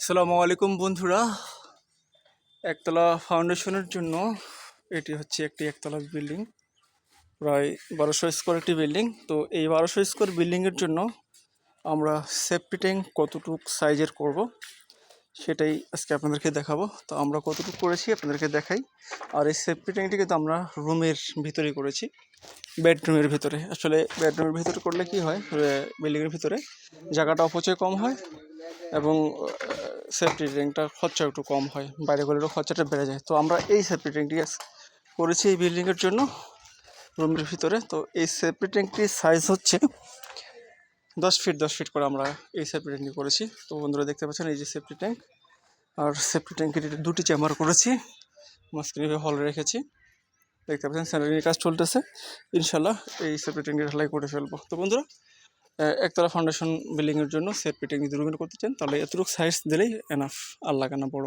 আসসালামু আলাইকুম বন্ধুরা। একতলা ফাউন্ডেশনের জন্য এটি হচ্ছে একটি একতলা বিল্ডিং, প্রায় 1200 স্কোয়ার একটি বিল্ডিং। তো এই 1200 স্কোয়ার বিল্ডিংয়ের জন্য আমরা সেফটি ট্যাঙ্ক কতটুক সাইজের করব সেটাই আজকে আপনাদেরকে দেখাবো। তো আমরা কতটুকু করেছি আপনাদেরকে দেখাই। আর এই সেফটি ট্যাঙ্কটি কিন্তু আমরা রুমের ভিতরেই করেছি, বেডরুমের ভিতরে। আসলে বেডরুমের ভিতরে করলে কি হয়, বিল্ডিংয়ের ভিতরে জায়গাটা অপচয় কম হয় এবং সেফটি ট্যাঙ্কটা খরচা একটু কম হয়, বাইরে করলেও খরচাটা বেড়ে যায়। তো আমরা এই সেফটি ট্যাঙ্কটি করেছি এই বিল্ডিংয়ের জন্য রুমের ভিতরে। তো এই সেফটি ট্যাঙ্কটির সাইজ হচ্ছে 10 ফিট করে আমরা এই সেফটি ট্যাঙ্কটি করেছি। তো বন্ধুরা দেখতে পাচ্ছেন এই যে সেফটি ট্যাঙ্ক, আর সেফটি ট্যাঙ্কের দুটি চেম্বার করেছি, মাঝখানে হল রেখেছি। দেখতে পাচ্ছেন স্যানিটারি কাজ চলতেছে, ইনশাল্লাহ এই সেফটি ট্যাঙ্কের ঢালাই করে ফেলবো। তো বন্ধুরা, একতলা ফাউন্ডেশন বিল্ডিংয়ের জন্য সেফটি ট্যাঙ্ক যদি রুমের করতে চান তাহলে এতটুকু সাইজ দিলেই এনাফ, আর লাগে না বড়।